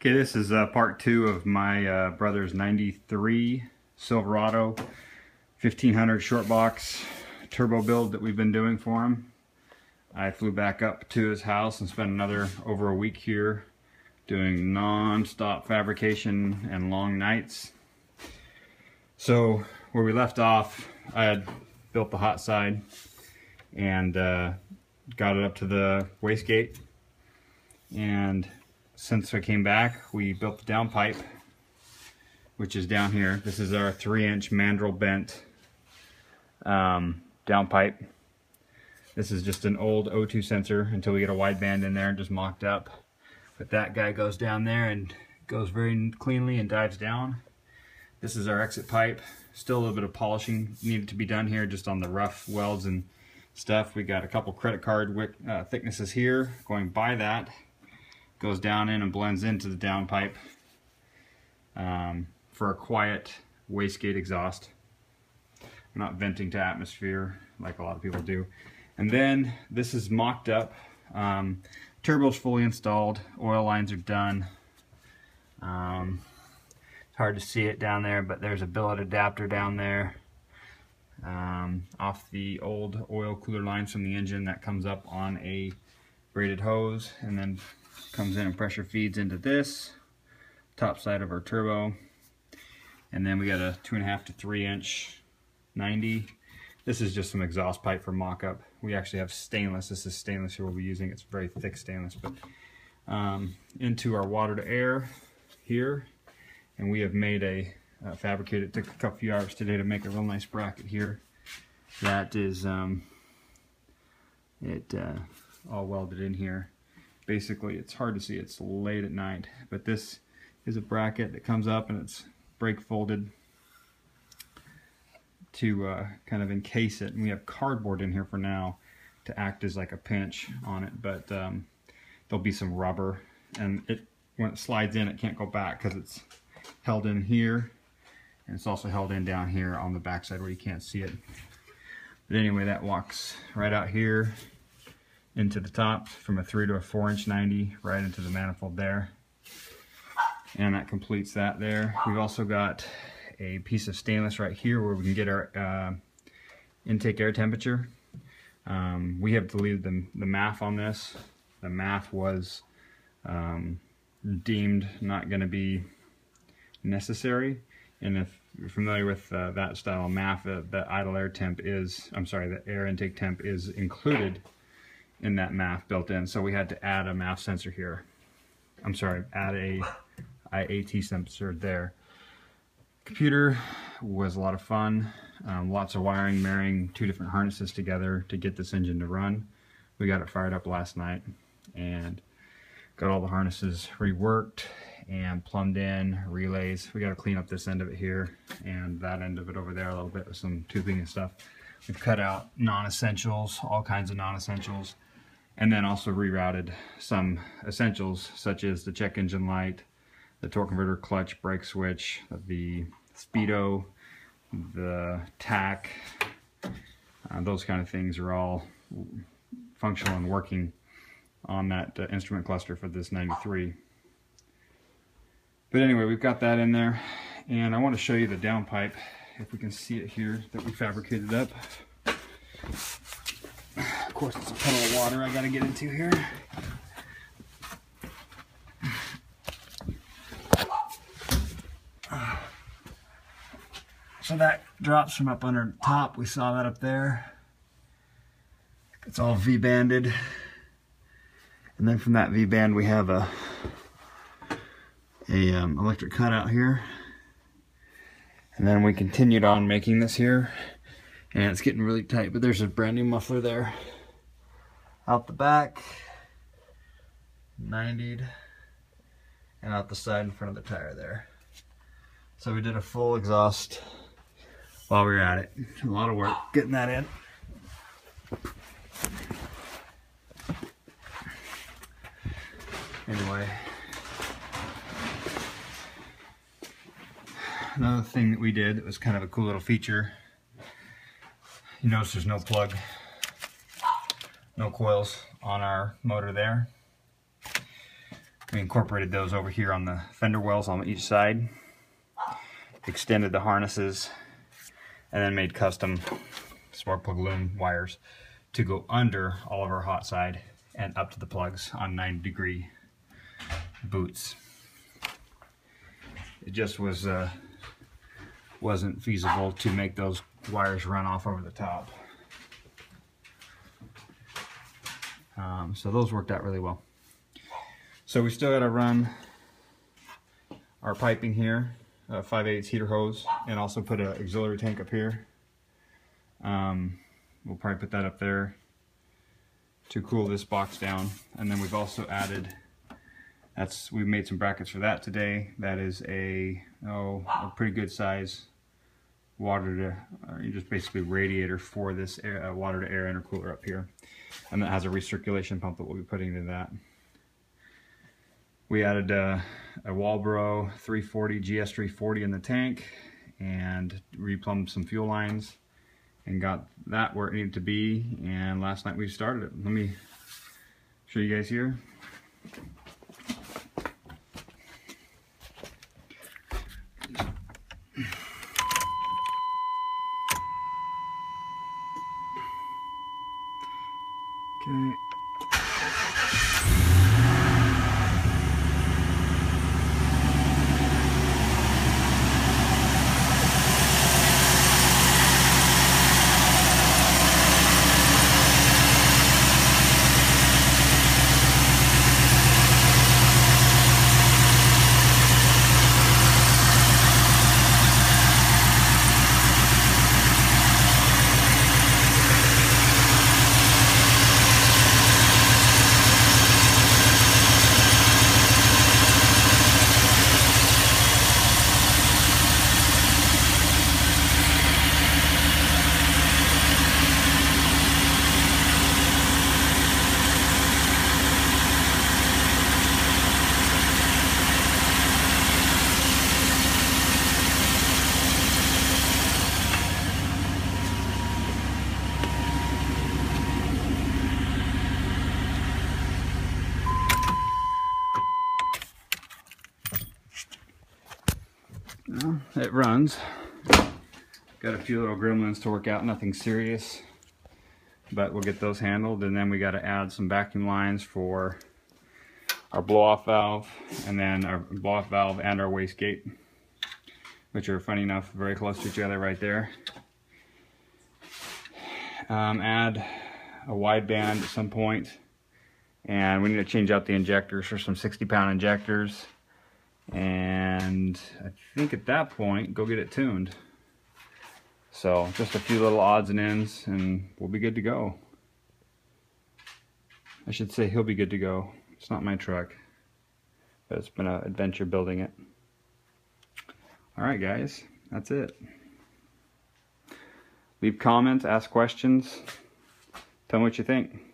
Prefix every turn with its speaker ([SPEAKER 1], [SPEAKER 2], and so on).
[SPEAKER 1] Okay, this is part 2 of my brother's 93 Silverado 1500 short box turbo build that we've been doing for him. I flew back up to his house and spent over a week here doing non-stop fabrication and long nights. So where we left off, I had built the hot side and got it up to the wastegate, and since I came back, we built the downpipe, which is down here. This is our 3-inch mandrel bent downpipe. This is just an old O2 sensor until we get a wideband in there, just mocked up. But that guy goes down there and goes very cleanly and dives down. This is our exit pipe. Still a little bit of polishing needed to be done here, just on the rough welds and stuff. We got a couple credit card thicknesses here going by that. Goes down in and blends into the downpipe for a quiet wastegate exhaust. I'm not venting to atmosphere like a lot of people do. And then this is mocked up. Turbo's fully installed. Oil lines are done. It's hard to see it down there, but there's a billet adapter down there off the old oil cooler lines from the engine that comes up on a braided hose and then comes in and pressure feeds into this top side of our turbo. And then we got a 2.5 to 3 inch 90. This is just some exhaust pipe for mock-up. We actually have stainless. This is stainless here we'll be using. It's very thick stainless. But into our water to air here, and we have made a fabricated. It took a few hours today to make a real nice bracket here. That is all welded in here. Basically, it's hard to see, it's late at night, but this is a bracket that comes up and it's brake folded to kind of encase it. And we have cardboard in here for now to act as like a pinch on it, but there'll be some rubber, and when it slides in, it can't go back because it's held in here, and it's also held in down here on the back side where you can't see it. But anyway, that walks right out here into the top from a 3 to a 4 inch 90 right into the manifold there, and that completes that there. We've also got a piece of stainless right here where we can get our intake air temperature. We have deleted the MAF on this. The MAF was deemed not going to be necessary, and if you're familiar with that style of MAF, the idle air temp is, the air intake temp is included in that MAF built in, so we had to add a MAF sensor here. Add a IAT sensor there. Computer was a lot of fun. Lots of wiring, marrying 2 different harnesses together to get this engine to run. We got it fired up last night and got all the harnesses reworked and plumbed in, relays. We got to clean up this end of it here and that end of it over there a little bit with some tubing and stuff. We've cut out non-essentials, all kinds of non-essentials, and then also rerouted some essentials such as the check engine light, the torque converter, clutch, brake switch, the speedo, the tach. Those kind of things are all functional and working on that instrument cluster for this 93. But anyway, we've got that in there, and I want to show you the downpipe, if we can see it here, that we fabricated up. Of course, it's a puddle of water I got to get into here. So that drops from up under the top. We saw that up there. It's all V-banded. And then from that V-band we have a electric cutout here. And then we continued on making this here. And it's getting really tight, but there's a brand new muffler there. Out the back, 90'd, and out the side in front of the tire there. So we did a full exhaust while we were at it. A lot of work getting that in. Anyway, another thing that we did that was kind of a cool little feature. You notice there's no plug, no coils on our motor there. We incorporated those over here on the fender wells on each side, extended the harnesses, and then made custom spark plug loom wires to go under all of our hot side and up to the plugs on 90-degree boots. It just wasn't feasible to make those wires run off over the top. So those worked out really well. So we still got to run our piping here, 5/8 heater hose, and also put an auxiliary tank up here. We'll probably put that up there to cool this box down. And then we've also added, we've made some brackets for that today. That is a pretty good size just basically radiator for this water to air intercooler up here. And that has a recirculation pump that we'll be putting into that. We added a Walbro 340 GS340 in the tank and replumbed some fuel lines and got that where it needed to be. And last night we started it. Let me show you guys here. Okay. Well, it runs. Got a few little gremlins to work out, nothing serious, but we'll get those handled. And then we got to add some vacuum lines for our blow-off valve, and then our blow-off valve and our wastegate, which are funny enough very close to each other right there. Add a wide band at some point, and we need to change out the injectors for some 60-pound injectors. And I think at that point, go get it tuned. So just a few little odds and ends and we'll be good to go. I should say he'll be good to go. It's not my truck, but it's been an adventure building it. Alright guys, that's it. Leave comments, ask questions, tell me what you think.